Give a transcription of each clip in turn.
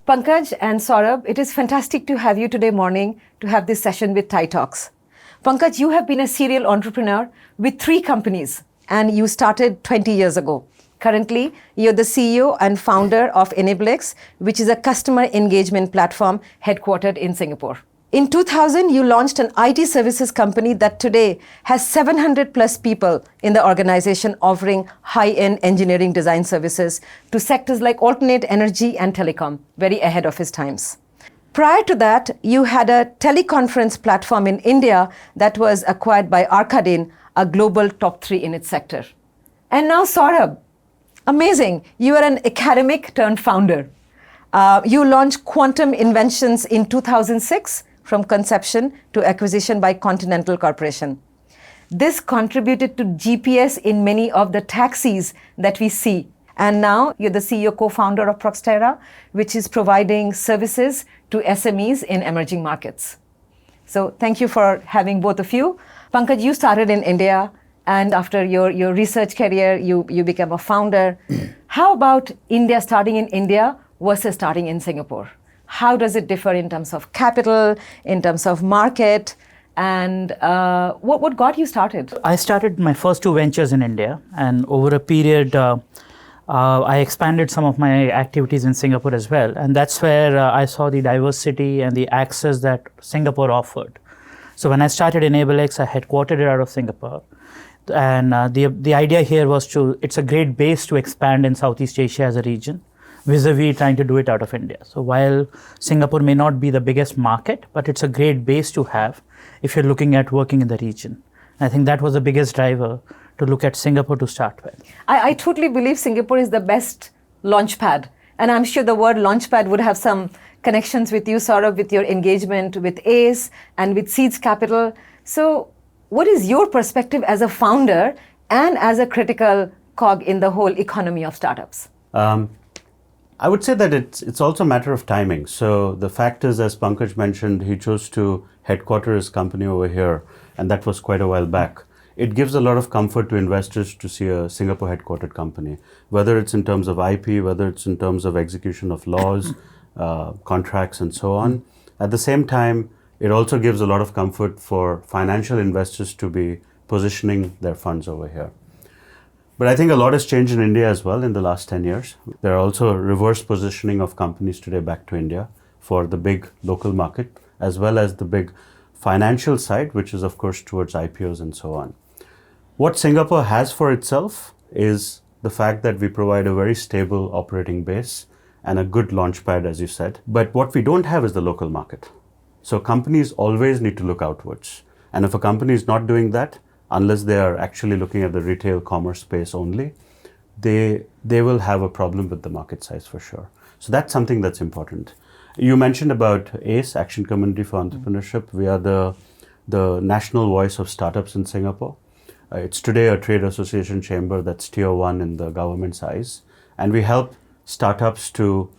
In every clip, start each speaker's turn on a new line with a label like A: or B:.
A: Pankaj and Saurabh, it is fantastic to have you today morning to have this session with Thai Talks. Pankaj, you have been a serial entrepreneur with 3 companies and you started 20 years ago. Currently, you're the CEO and founder of Enablex, which is a customer engagement platform headquartered in Singapore. In 2000, you launched an IT services company that today has 700 plus people in the organization offering high-end engineering design services to sectors like alternate energy and telecom, very ahead of its times. Prior to that, you had a teleconference platform in India that was acquired by Arcadin, a global top 3 in its sector. And now Saurabh, amazing, you are an academic turned founder. You launched Quantum Inventions in 2006, from conception to acquisition by Continental Corporation. This contributed to GPS in many of the taxis that we see. And now you're the CEO co-founder of Proxterra, which is providing services to SMEs in emerging markets. So thank you for having both of you. Pankaj, you started in India, and after your research career, you became a founder. How about India, starting in India versus starting in Singapore? How does it differ in terms of capital, in terms of market, and what got you started?
B: I started my first 2 ventures in India, and over a period, I expanded some of my activities in Singapore as well. And that's where I saw the diversity and the access that Singapore offered. So when I started Enablex, I headquartered it out of Singapore. And the idea here was it's a great base to expand in Southeast Asia as a region, vis-a-vis trying to do it out of India. So while Singapore may not be the biggest market, but it's a great base to have if you're looking at working in the region. I think that was the biggest driver to look at Singapore to start with.
A: I totally believe Singapore is the best launchpad. And I'm sure the word launchpad would have some connections with you, Saurabh, with your engagement with ACE and with Seeds Capital. So what is your perspective as a founder and as a critical cog in the whole economy of startups?
C: I would say that it's also a matter of timing. So the fact is, as Pankaj mentioned, he chose to headquarter his company over here, and that was quite a while back. It gives a lot of comfort to investors to see a Singapore headquartered company, whether it's in terms of IP, whether it's in terms of execution of laws, contracts, and so on. At the same time, it also gives a lot of comfort for financial investors to be positioning their funds over here. But I think a lot has changed in India as well in the last 10 years. There are also reverse positioning of companies today back to India for the big local market, as well as the big financial side, which is of course towards IPOs and so on. What Singapore has for itself is the fact that we provide a very stable operating base and a good launchpad, as you said. But what we don't have is the local market. So companies always need to look outwards. And if a company is not doing that, unless they are actually looking at the retail commerce space only, they will have a problem with the market size for sure. So that's something that's important. You mentioned about ACE, Action Community for Entrepreneurship. We are the national voice of startups in Singapore. It's today a trade association chamber that's tier 1 in the government's eyes. And we help startups to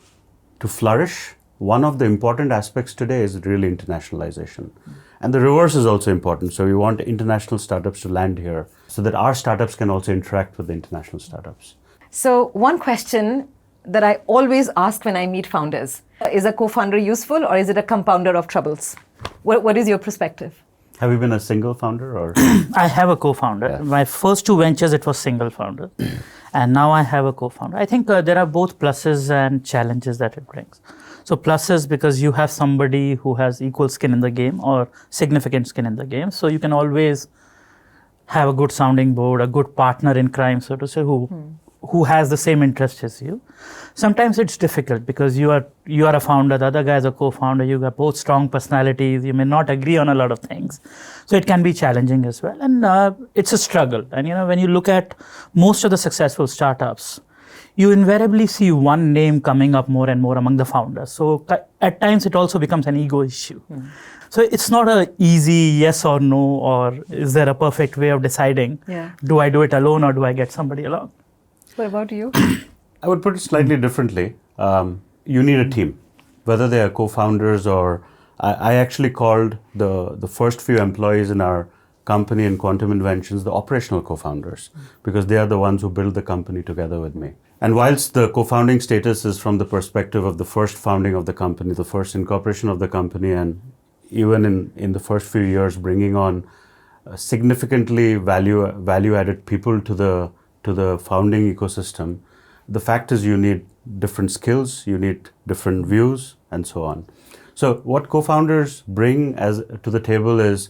C: flourish. One of the important aspects today is really internationalization. And the reverse is also important. So we want international startups to land here so that our startups can also interact with the international startups.
A: So one question that I always ask when I meet founders, is a co-founder useful or is it a compounder of troubles? What is your perspective?
C: Have you been a single founder or?
B: I have a co-founder.
C: Yeah.
B: My first 2 ventures, it was single founder. And now I have a co-founder. I think there are both pluses and challenges that it brings. So pluses because you have somebody who has equal skin in the game or significant skin in the game. So you can always have a good sounding board, a good partner in crime, so to say, who has the same interest as you. Sometimes it's difficult because you are a founder, the other guy is a co-founder, you got both strong personalities, you may not agree on a lot of things. So it can be challenging as well. And it's a struggle. And when you look at most of the successful startups, you invariably see one name coming up more and more among the founders. So at times it also becomes an ego issue. So it's not an easy yes or no, or is there a perfect way of deciding, do I do it alone or do I get somebody along?
A: What about you?
C: I would put it slightly differently. You need a team, whether they are co-founders or I actually called the first few employees in our company in Quantum Inventions the operational co-founders, because they are the ones who build the company together with me. And whilst the co-founding status is from the perspective of the first founding of the company, the first incorporation of the company, and even in the first few years bringing on significantly value-added people to the founding ecosystem, the fact is you need different skills, you need different views, and so on. So what co-founders bring to the table is,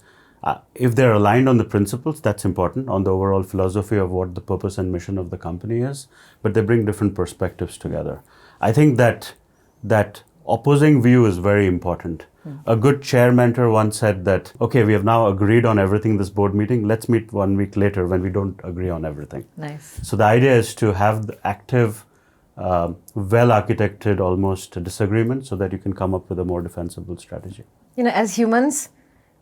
C: if they're aligned on the principles, that's important, on the overall philosophy of what the purpose and mission of the company is, but they bring different perspectives together. I think that opposing view is very important. A good chair mentor once said that, okay, we have now agreed on everything this board meeting, let's meet 1 week later when we don't agree on everything.
A: Nice.
C: So the idea is to have the active, well-architected almost disagreement so that you can come up with a more defensible strategy.
A: As humans,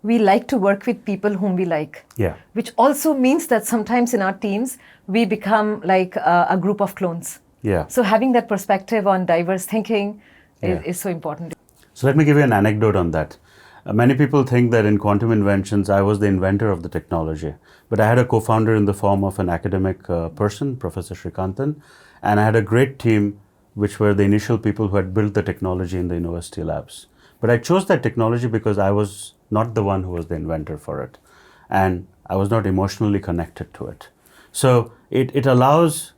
A: we like to work with people whom we like.
C: Yeah.
A: Which also means that sometimes in our teams, we become like a group of clones.
C: Yeah.
A: So having that perspective on diverse thinking
C: Yeah.
A: is so important.
C: So let me give you an anecdote on that. Many people think that in Quantum Inventions, I was the inventor of the technology. But I had a co-founder in the form of an academic person, Professor Srikantan, and I had a great team, which were the initial people who had built the technology in the university labs. But I chose that technology because I was not the one who was the inventor for it. And I was not emotionally connected to it. So it allows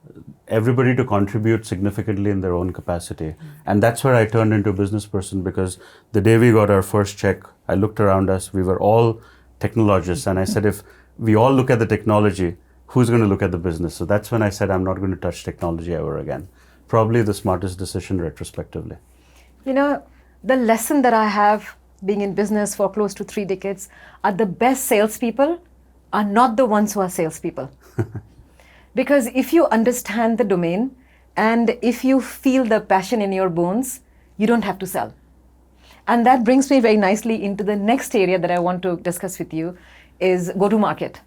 C: everybody to contribute significantly in their own capacity. And that's where I turned into a business person, because the day we got our first check, I looked around us, we were all technologists. And I said, if we all look at the technology, who's going to look at the business? So that's when I said, I'm not going to touch technology ever again. Probably the smartest decision retrospectively.
A: The lesson that I have being in business for close to 3 decades are the best salespeople are not the ones who are salespeople. Because if you understand the domain and if you feel the passion in your bones, you don't have to sell. And that brings me very nicely into the next area that I want to discuss with you is go-to-market.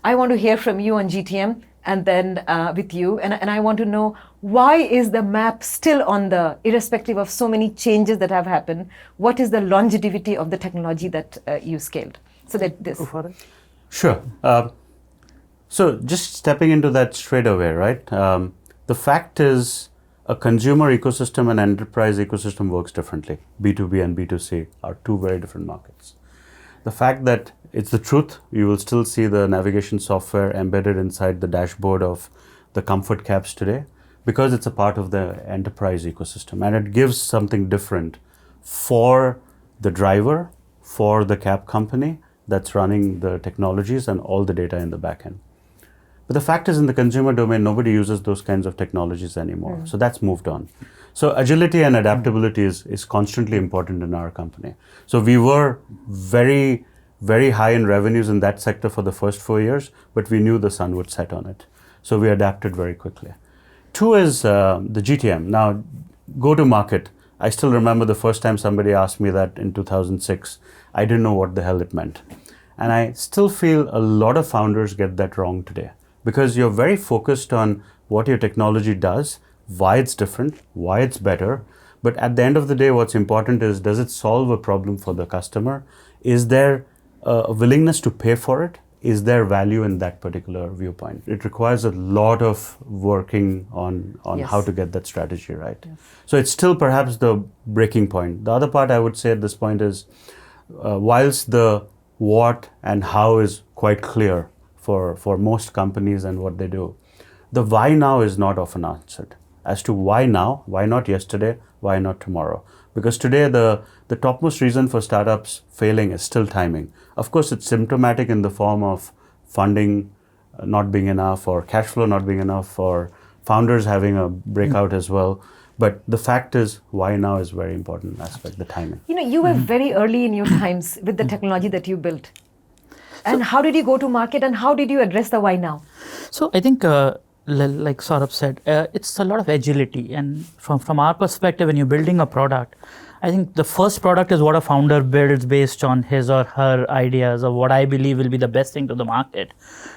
A: I want to hear from you on GTM and then with you. And I want to know, why is the map still on the, irrespective of so many changes that have happened, what is the longevity of the technology that you scaled? So that this.
C: Sure. So just stepping into that straight away, right? The fact is, a consumer ecosystem and enterprise ecosystem works differently. B2B and B2C are two very different markets. The fact that it's the truth, you will still see the navigation software embedded inside the dashboard of the comfort cabs today, because it's a part of the enterprise ecosystem, and it gives something different for the driver, for the cab company that's running the technologies and all the data in the back end. But the fact is, in the consumer domain, nobody uses those kinds of technologies anymore. So that's moved on. So agility and adaptability is constantly important in our company. So we were very, very high in revenues in that sector for the first 4 years, but we knew the sun would set on it. So we adapted very quickly. 2 is the GTM. Now, go to market. I still remember the first time somebody asked me that in 2006. I didn't know what the hell it meant. And I still feel a lot of founders get that wrong today, because you're very focused on what your technology does, why it's different, why it's better. But at the end of the day, what's important is, does it solve a problem for the customer? Is there a willingness to pay for it? Is there value in that particular viewpoint? It requires a lot of working on
A: Yes.
C: how to get that strategy right. Yes. So it's still perhaps the breaking point. The other part I would say at this point is, whilst the what and how is quite clear for most companies and what they do, the why now is not often answered. As to why now, why not yesterday, why not tomorrow? Because today the topmost reason for startups failing is still timing. Of course, it's symptomatic in the form of funding not being enough, or cash flow not being enough, or founders having a breakout as well. But the fact is, why now is very important aspect, the timing.
A: You were very early in your times with the technology that you built. And how did you go to market, and how did you address the why now?
B: So I think, like Saurabh said, it's a lot of agility. And from our perspective, when you're building a product, I think the first product is what a founder builds based on his or her ideas of what I believe will be the best thing to the market.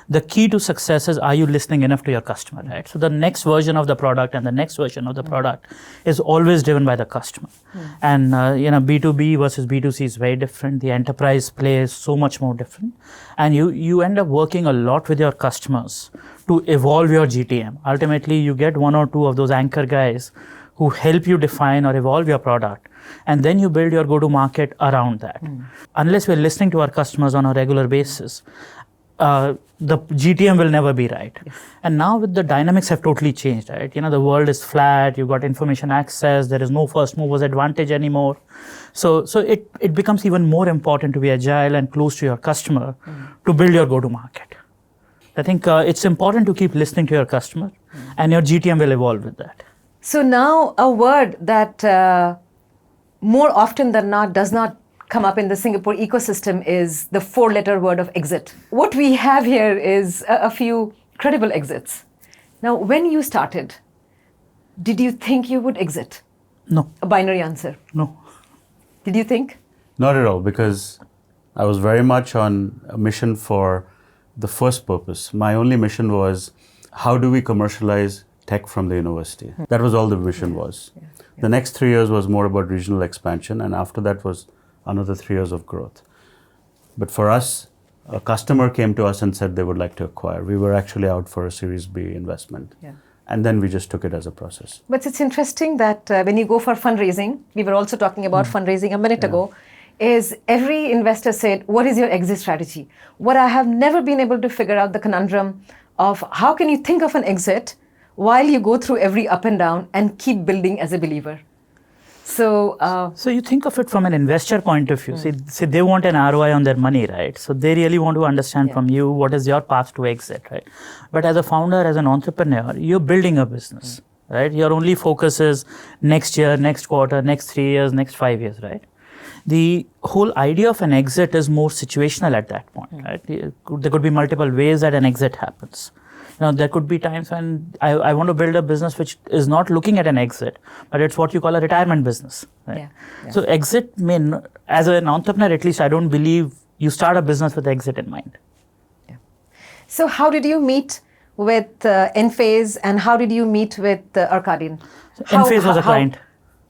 B: The key to success is, are you listening enough to your customer, right? So the next version of the product and the next version of the product is always driven by the customer. And B2B versus B2C is very different. The enterprise play is so much more different. And you end up working a lot with your customers to evolve your GTM. Ultimately, you get one or two of those anchor guys who help you define or evolve your product. And then you build your go-to-market around that. Unless we're listening to our customers on a regular basis, the GTM will never be right. Yes. And now with the dynamics have totally changed, right? The world is flat, you've got information access, there is no first movers advantage anymore. So it becomes even more important to be agile and close to your customer to build your go-to-market. I think it's important to keep listening to your customer and your GTM will evolve with that.
A: So now a word that more often than not does not come up in the Singapore ecosystem is the 4-letter word of exit. What we have here is a few credible exits. Now, when you started, did you think you would exit?
B: No.
A: A binary answer?
B: No.
A: Did you think?
C: Not at all, because I was very much on a mission for the first purpose. My only mission was, how do we commercialize tech from the university? That was all the mission was. Yeah. The next 3 years was more about regional expansion, and after that was another 3 years of growth. But for us, a customer came to us and said they would like to acquire. We were actually out for a Series B investment. Yeah. And then we just took it as a process.
A: But it's interesting that when you go for fundraising, we were also talking about fundraising a minute ago, is every investor said, what is your exit strategy? What I have never been able to figure out the conundrum of how can you think of an exit while you go through every up and down and keep building as a believer. So
B: you think of it from an investor point of view. See, they want an ROI on their money, right? So they really want to understand from you what is your path to exit, right? But as a founder, as an entrepreneur, you're building a business, right? Your only focus is next year, next quarter, next 3 years, next 5 years, right? The whole idea of an exit is more situational at that point, right? There could be multiple ways that an exit happens. There could be times when I want to build a business which is not looking at an exit, but it's what you call a retirement business. Right? Yeah. So exit, as an entrepreneur, at least I don't believe you start a business with exit in mind.
A: Yeah. So how did you meet with Enphase and how did you meet with Arcadian?
B: So Enphase was a client.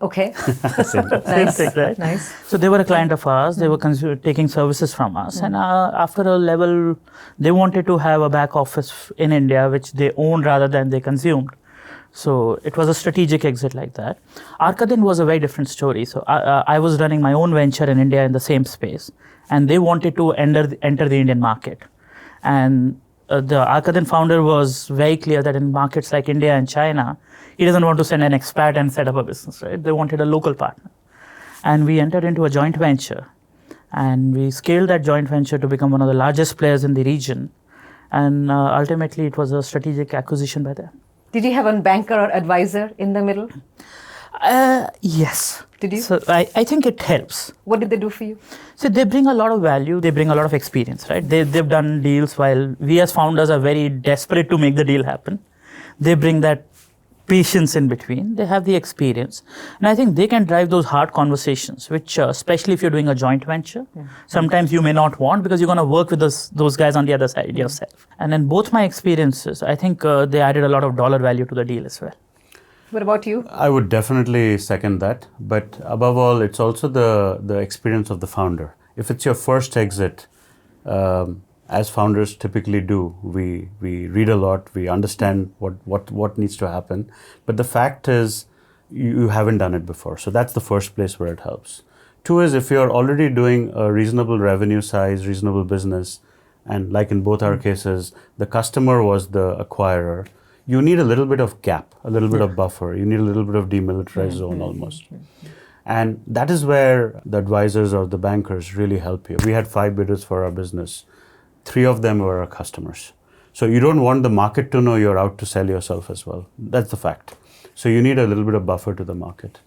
A: Okay.
B: Nice. Right?
A: Nice.
B: So they were a client of ours. They were taking services from us. And after a level, they wanted to have a back office in India, which they owned rather than they consumed. So it was a strategic exit like that. Arcadian was a very different story. So I was running my own venture in India in the same space. And they wanted to enter the Indian market. And the Arcadian founder was very clear that in markets like India and China, he doesn't want to send an expat and set up a business, right? They wanted a local partner. And we entered into a joint venture. And we scaled that joint venture to become one of the largest players in the region. And ultimately, it was a strategic acquisition by them.
A: Did you have a banker or advisor in the middle?
B: Yes.
A: Did you?
B: So I think it helps.
A: What did they do for you?
B: So they bring a lot of value. They bring a lot of experience, right? They've done deals while we as founders are very desperate to make the deal happen. They bring that patience in between. They have the experience. And I think they can drive those hard conversations, which especially if you're doing a joint venture, sometimes you may not want because you're going to work with those guys on the other side yourself. And in both my experiences, I think they added a lot of dollar value to the deal as well.
A: What about you?
C: I would definitely second that. But above all, it's also the experience of the founder. If it's your first exit, as founders typically do, we read a lot, we understand what needs to happen. But the fact is, you haven't done it before. So that's the first place where it helps. 2 is if you're already doing a reasonable revenue size, reasonable business, and like in both our cases, the customer was the acquirer, you need a little bit of gap, a little bit of buffer. You need a little bit of demilitarized zone almost. And that is where the advisors or the bankers really help you. We had 5 bidders for our business. 3 of them were our customers. So you don't want the market to know you're out to sell yourself as well. That's the fact. So you need a little bit of buffer to the market.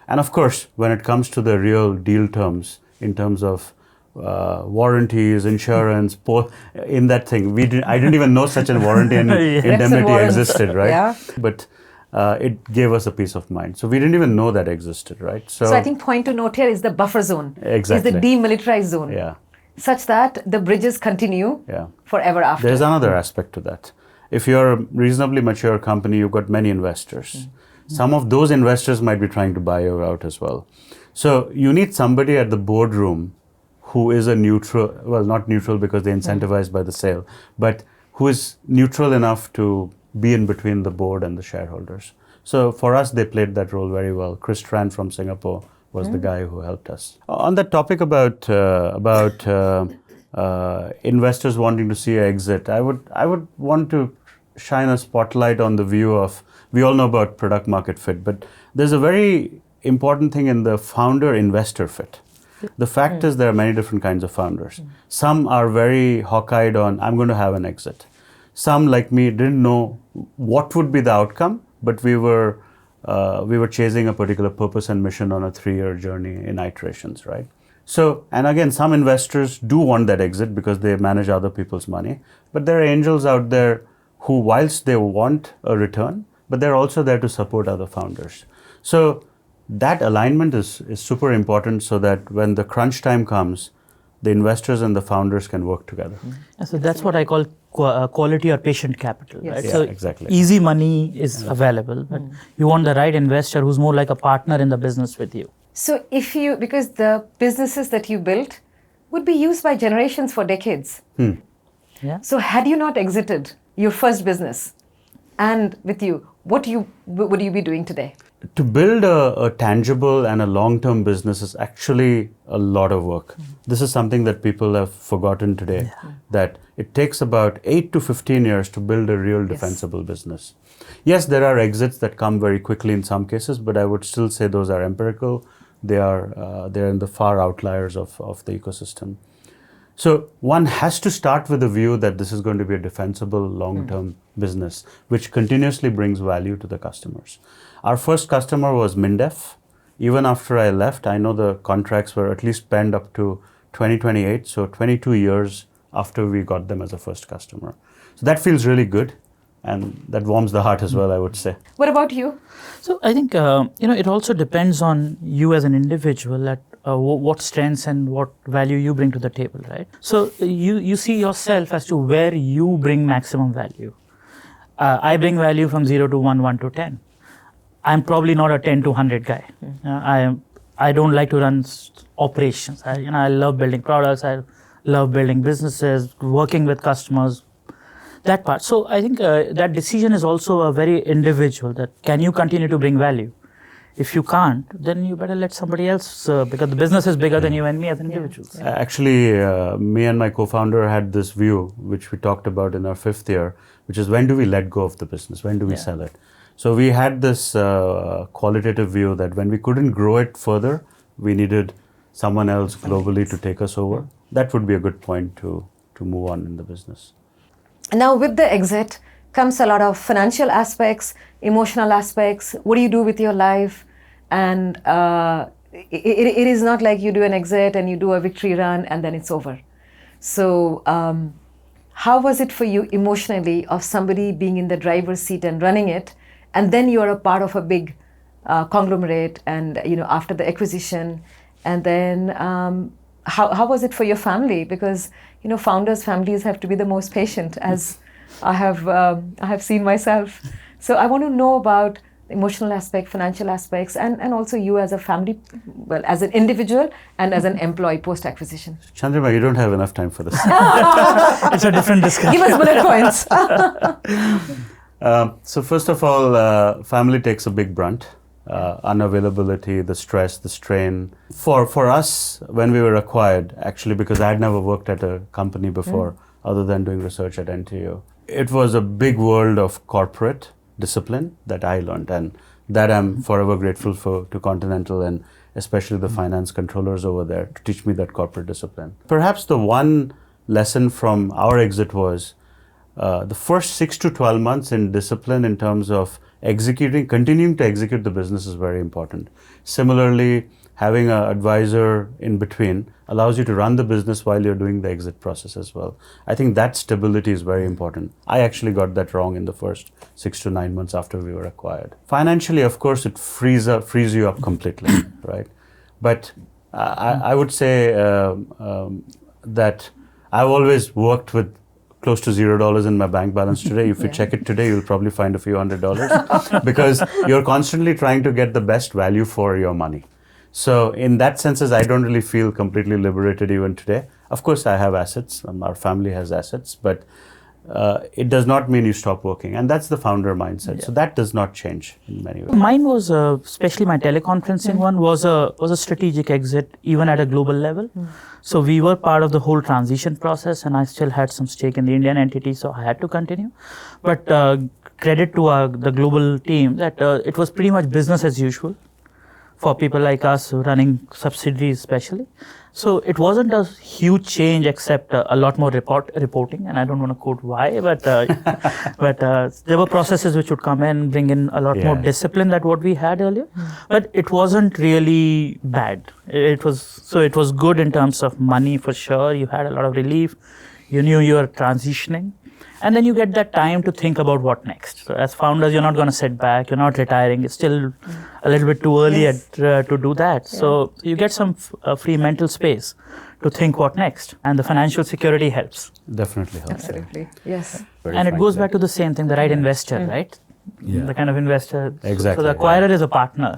C: And of course, when it comes to the real deal terms, in terms of warranties, insurance, in that thing, I didn't even know such a warranty and indemnity existed, right?
A: Yeah.
C: But it gave us a peace of mind. So we didn't even know that existed, right?
A: So I think point to note here is the buffer zone.
C: Exactly.
A: Is the demilitarized zone.
C: Yeah.
A: Such that the bridges continue forever after.
C: There's another aspect to that. If you're a reasonably mature company, you've got many investors. Some of those investors might be trying to buy you out as well. So you need somebody at the boardroom who is a neutral, well, not neutral because they're incentivized by the sale, but who is neutral enough to be in between the board and the shareholders. So for us, they played that role very well. Chris Tran from Singapore was the guy who helped us. On the topic about investors wanting to see an exit, I would want to shine a spotlight on the view of, we all know about product market fit, but there's a very important thing in the founder investor fit. The fact is there are many different kinds of founders. Some are very hawk-eyed on, I'm going to have an exit. Some, like me, didn't know what would be the outcome, but we were chasing a particular purpose and mission on a 3-year journey in iterations, right? So, and again, some investors do want that exit because they manage other people's money, but there are angels out there who, whilst they want a return, but they're also there to support other founders. So that alignment is super important so that when the crunch time comes, the investors and the founders can work together.
B: So that's what I call quality or patient capital, right?
C: Yeah,
B: so
C: exactly.
B: Easy money is available, but you want the right investor who's more like a partner in the business with you.
A: So because the businesses that you built would be used by generations for decades.
B: Yeah.
A: So had you not exited your first business and with you, what would you be doing today?
C: To build a tangible and a long-term business is actually a lot of work. This is something that people have forgotten today, that it takes about 8 to 15 years to build a real defensible business. Yes, there are exits that come very quickly in some cases, but I would still say those are empirical. They're in the far outliers of the ecosystem. So one has to start with the view that this is going to be a defensible long-term business, which continuously brings value to the customers. Our first customer was Mindef. Even after I left, I know the contracts were at least penned up to 2028, so 22 years after we got them as a first customer. So that feels really good, and that warms the heart as well, I would say.
A: What about you?
B: So I think it also depends on you as an individual at what strengths and what value you bring to the table, right? So you see yourself as to where you bring maximum value. I bring value from 0 to 1, 1 to 10. I'm probably not a 10 to 100 guy. I don't like to run operations. I love building products. I love building businesses, working with customers, that part. So I think that decision is also a very individual, that can you continue to bring value? If you can't, then you better let somebody else, because the business is bigger than you and me as individuals.
C: Actually, me and my co-founder had this view, which we talked about in our 5th year, which is when do we let go of the business? When do we sell it? So we had this qualitative view that when we couldn't grow it further, we needed someone else globally to take us over. That would be a good point to move on in the business.
A: Now with the exit comes a lot of financial aspects, emotional aspects. What do you do with your life? And it is not like you do an exit and you do a victory run and then it's over. So how was it for you emotionally of somebody being in the driver's seat and running it, and then you're a part of a big conglomerate, and after the acquisition, and then how was it for your family? Because founders' families have to be the most patient, as I have seen myself. So I want to know about the emotional aspect, financial aspects, and also you as a family, well, as an individual and as an employee post-acquisition.
C: Chandrima, you don't have enough time for this.
B: It's a different discussion.
A: Give us bullet points.
C: So first of all, family takes a big brunt. Unavailability, the stress, the strain. For us, when we were acquired, actually, because I had never worked at a company before, other than doing research at NTU, it was a big world of corporate discipline that I learned, and that I'm forever grateful to Continental and especially the finance controllers over there to teach me that corporate discipline. Perhaps the one lesson from our exit was the first 6 to 12 months in discipline in terms of continuing to execute the business is very important. Similarly, having an advisor in between allows you to run the business while you're doing the exit process as well. I think that stability is very important. I actually got that wrong in the first 6 to 9 months after we were acquired. Financially, of course, it frees you up completely, right? But I would say that I've always worked with close to $0 in my bank balance today. If you check it today, you'll probably find a few $100 because you're constantly trying to get the best value for your money. So in that sense, I don't really feel completely liberated even today. Of course, I have assets, our family has assets, but it does not mean you stop working. And that's the founder mindset. So that does not change in many ways.
B: Mine was, especially my teleconferencing one, was a strategic exit even at a global level. So we were part of the whole transition process, and I still had some stake in the Indian entity, so I had to continue. But credit to the global team that it was pretty much business as usual for people like us running subsidiaries especially. So it wasn't a huge change except a lot more reporting, and I don't want to quote why, but there were processes which would come in, bring in a lot more discipline than what we had earlier. But it wasn't really bad. It was good in terms of money for sure. You had a lot of relief. You knew you were transitioning. And then you get that time to think about what next. So as founders, you're not going to sit back. You're not retiring. It's still a little bit too early to do that. Yeah. So you get some free mental space to think what next. And the financial security helps.
C: Definitely helps.
A: Absolutely. Yes.
B: And it goes back to the same thing, the right investor, right? The kind of investor.
C: Exactly.
B: So the acquirer is a partner.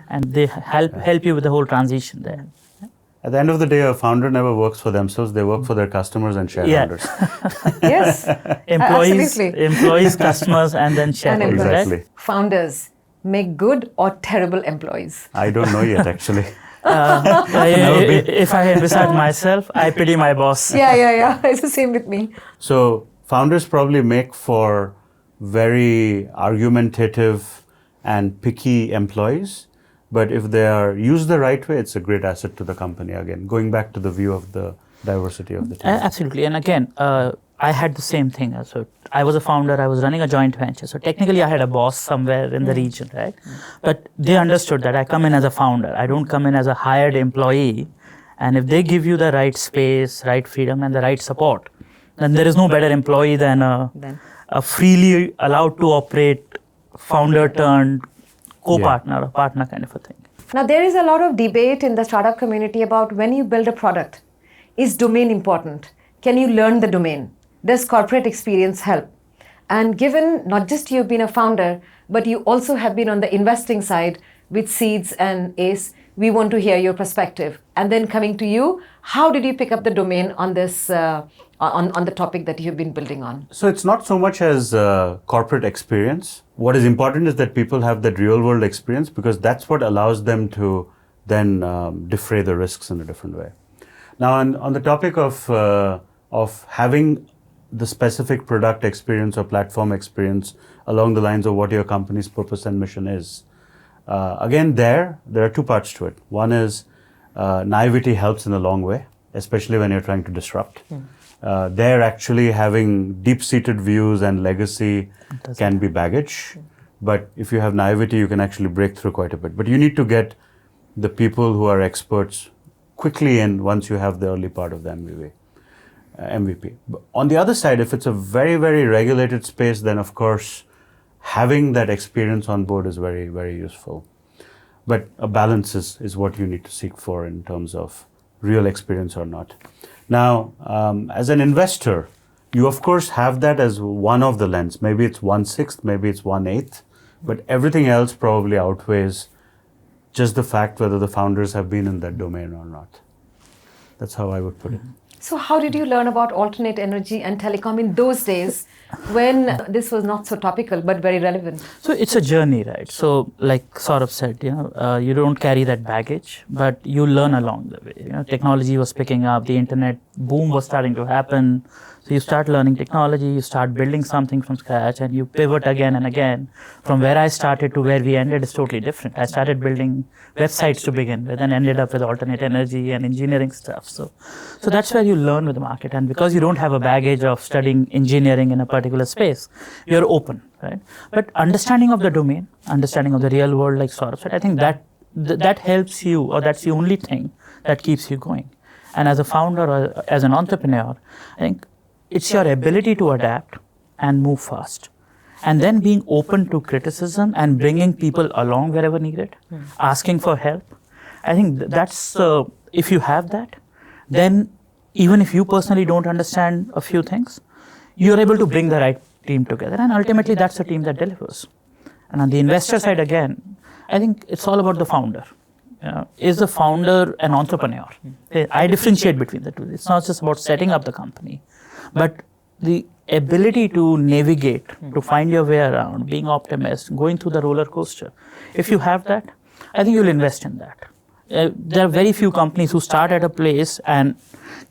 B: And they help you with the whole transition there.
C: At the end of the day, a founder never works for themselves. They work for their customers and shareholders.
A: Yes.
B: Employees, customers, and then shareholders.
C: Exactly.
B: Right?
A: Founders make good or terrible employees?
C: I don't know yet, actually.
B: If I decide myself, I pity my boss.
A: Yeah. It's the same with me.
C: So founders probably make for very argumentative and picky employees. But if they are used the right way, it's a great asset to the company. Again, going back to the view of the diversity of the team.
B: Absolutely. And again, I had the same thing. So I was a founder. I was running a joint venture. So technically, I had a boss somewhere in the region, right? But they understood that I come in as a founder. I don't come in as a hired employee. And if they give you the right space, right freedom, and the right support, then there is no better employee than a freely allowed to operate founder turned co-partner or partner kind of a thing.
A: Now, there is a lot of debate in the startup community about when you build a product, is domain important? Can you learn the domain? Does corporate experience help? And given not just you've been a founder, but you also have been on the investing side with Seeds and ACE, we want to hear your perspective. And then coming to you, how did you pick up the domain on this, on the topic that you've been building on?
C: So it's not so much as corporate experience. What is important is that people have that real world experience because that's what allows them to then defray the risks in a different way. Now, on the topic of having the specific product experience or platform experience along the lines of what your company's purpose and mission is, again, there are two parts to it. One is naivety helps in a long way, especially when you're trying to disrupt. There actually having deep-seated views and legacy can be baggage. But if you have naivety, you can actually break through quite a bit. But you need to get the people who are experts quickly in once you have the early part of the MVP. But on the other side, if it's a very, very regulated space, then of course, having that experience on board is very, very useful. But a balance is what you need to seek for in terms of real experience or not. Now, as an investor, you of course have that as one of the lens. Maybe it's 1/6, maybe it's 1/8, but everything else probably outweighs just the fact whether the founders have been in that domain or not. That's how I would put it.
A: So how did you learn about alternate energy and telecom in those days when this was not so topical but very relevant?
B: So it's a journey, right? So like Saurabh said, you don't carry that baggage, but you learn along the way. Technology was picking up, the internet boom was starting to happen. So you start learning technology, you start building something from scratch, and you pivot again and again. From where I started to where we ended is totally different. I started building websites to begin with and ended up with alternate energy and engineering stuff. So that's where you learn with the market, and because you don't have a baggage of studying engineering in a particular space, you're open, right? But understanding of the domain, understanding of the real world, like Saurabh said, I think that helps you, or that's the only thing that keeps you going. And as a founder or as an entrepreneur, I think it's your ability to adapt and move fast. And then being open to criticism and bringing people along wherever needed, asking for help. I think that's, if you have that, then even if you personally don't understand a few things, you're able to bring the right team together. And ultimately, that's a team that delivers. And on the investor side, again, I think it's all about the founder. Is the founder an entrepreneur? I differentiate between the two. It's not just about setting up the company, but the ability to navigate, to find your way around, being optimist, going through the roller coaster. If you have that, I think you'll invest in that. There are very few companies who start at a place and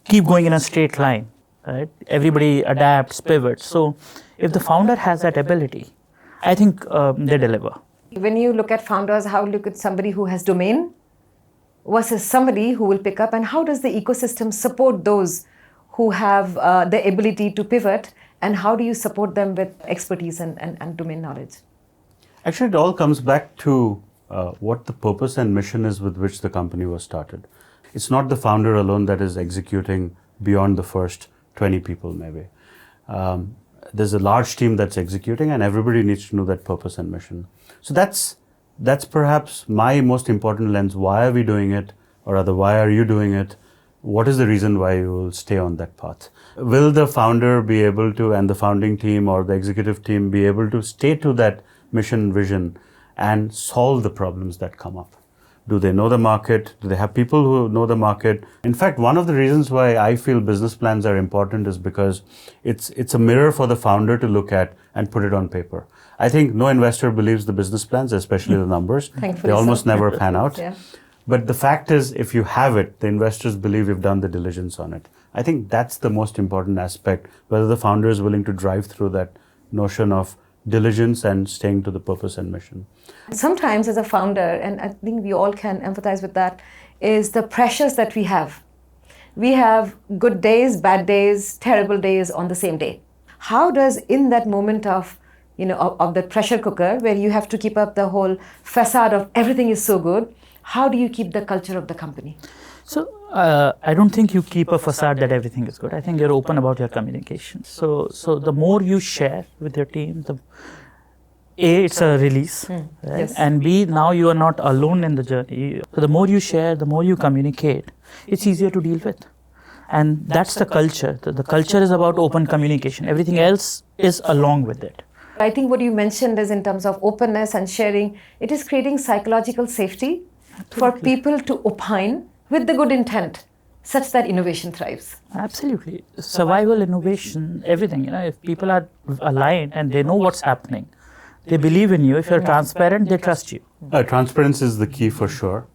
B: keep going in a straight line, right? Everybody adapts, pivots. So if the founder has that ability, I think they deliver.
A: When you look at founders, how look at somebody who has domain versus somebody who will pick up, and how does the ecosystem support those who have the ability to pivot, and how do you support them with expertise and domain knowledge?
C: Actually, it all comes back to what the purpose and mission is with which the company was started. It's not the founder alone that is executing beyond the first 20 people, maybe. There's a large team that's executing, and everybody needs to know that purpose and mission. So that's perhaps my most important lens. Why are we doing it? Or rather, why are you doing it? What is the reason why you will stay on that path? Will the founder be able to, and the founding team or the executive team be able to stay to that mission, vision, and solve the problems that come up? Do they know the market? Do they have people who know the market? In fact, one of the reasons why I feel business plans are important is because it's a mirror for the founder to look at and put it on paper. I think no investor believes the business plans, especially the numbers.
A: Thankfully
C: they almost
A: so.
C: never pan out.
A: Yeah.
C: But the fact is, if you have it, the investors believe you've done the diligence on it. I think that's the most important aspect, whether the founder is willing to drive through that notion of diligence and staying to the purpose and mission.
A: Sometimes as a founder, and I think we all can empathize with that, is the pressures that we have. We have good days, bad days, terrible days on the same day. How does, in that moment of the pressure cooker, where you have to keep up the whole facade of everything is so good, how do you keep the culture of the company?
B: So I don't think you keep a facade that everything is good. I think you're open about your communication. So the more you share with your team, it's a release, right?
A: Yes.
B: And B, now you are not alone in the journey. So the more you share, the more you communicate, it's easier to deal with. And that's the culture. The culture is about open communication. Everything else is along with it.
A: I think what you mentioned is in terms of openness and sharing, it is creating psychological safety for people to opine with the good intent, such that innovation thrives.
B: Absolutely. Survival, innovation, everything. If people are aligned and they know what's happening, they believe in you. If you're transparent, they trust you.
C: Transparency is the key for sure.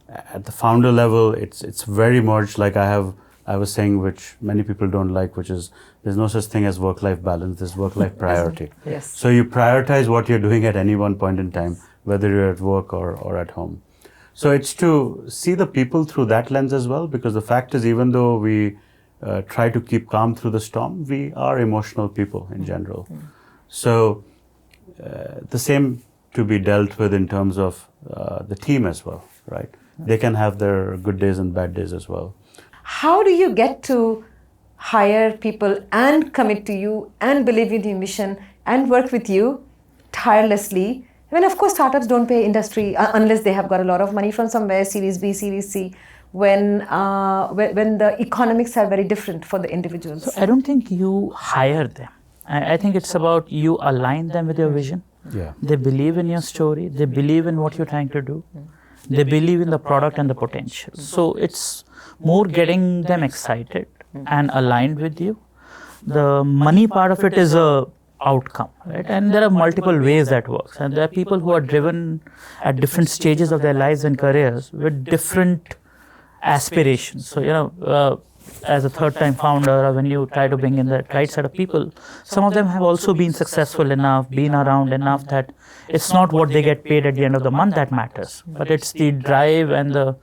C: At the founder level, it's very merged, like I was saying, which many people don't like, which is there's no such thing as work-life balance, there's work-life priority.
A: Yes.
C: So you prioritize what you're doing at any one point in time, whether you're at work or at home. So it's to see the people through that lens as well, because the fact is, even though we try to keep calm through the storm, we are emotional people in general. So the same to be dealt with in terms of the team as well, right? They can have their good days and bad days as well.
A: How do you get to hire people and commit to you and believe in your mission and work with you tirelessly? I mean, of course, startups don't pay industry unless they have got a lot of money from somewhere, Series B, Series C, when the economics are very different for the individuals.
B: So I don't think you hire them. I think it's about you align them with your vision.
C: Yeah.
B: They believe in your story. They believe in what you're trying to do. They believe in the product and the potential. So it's more getting them excited and aligned with you. The money part of it is a outcome, right? And there are multiple ways that works. And there are people who are driven at different stages of their lives and careers with different aspirations. So, as a third-time founder, or when you try to bring in the right set of people, some of them have also been successful enough, been around enough that it's not what they get paid at the end of the month that matters, but it's the drive and the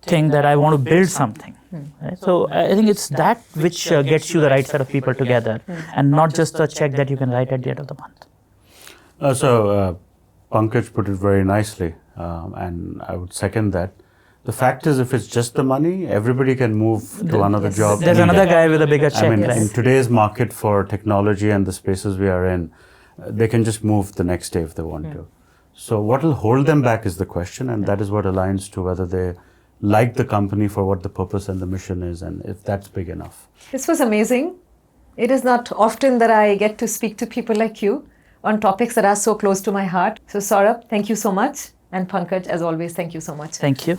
B: think that I want to build something. Right? So I think it's that which gets you the right set of people together, and not just a check that you can write at the end of the month.
C: Pankaj put it very nicely, and I would second that. The fact is, if it's just the money, everybody can move to another job.
B: There's another guy with a bigger check.
C: I mean,
B: right?
C: in today's market for technology and the spaces we are in, they can just move the next day if they want to. So what will hold them back is the question, and that is what aligns to whether they like the company for what the purpose and the mission is, and if that's big enough.
A: This was amazing. It is not often that I get to speak to people like you on topics that are so close to my heart. So Saurabh, thank you so much. And Pankaj, as always, thank you so much.
B: Thank you.